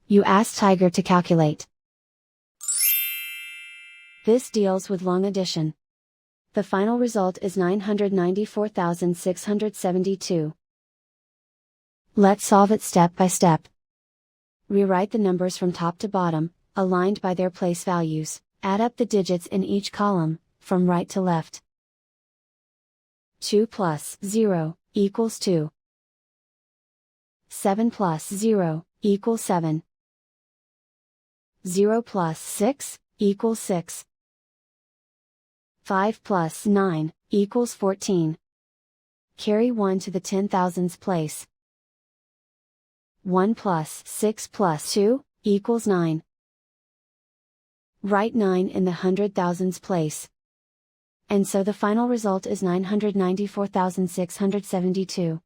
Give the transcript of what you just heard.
You ask Tiger to calculate. This deals with long addition. The final result is 994,672. Let's solve it step by step. Rewrite the numbers from top to bottom, aligned by their place values. Add up the digits in each column, from right to left. 2 plus 0 equals 2. 7 plus 0 equals 7. 0 plus 6 equals 6. 5 plus 9 equals 14. Carry 1 to the 10,000s place. 1 plus 6 plus 2 equals 9. Write 9 in the 100,000s place. And so the final result is 994,672.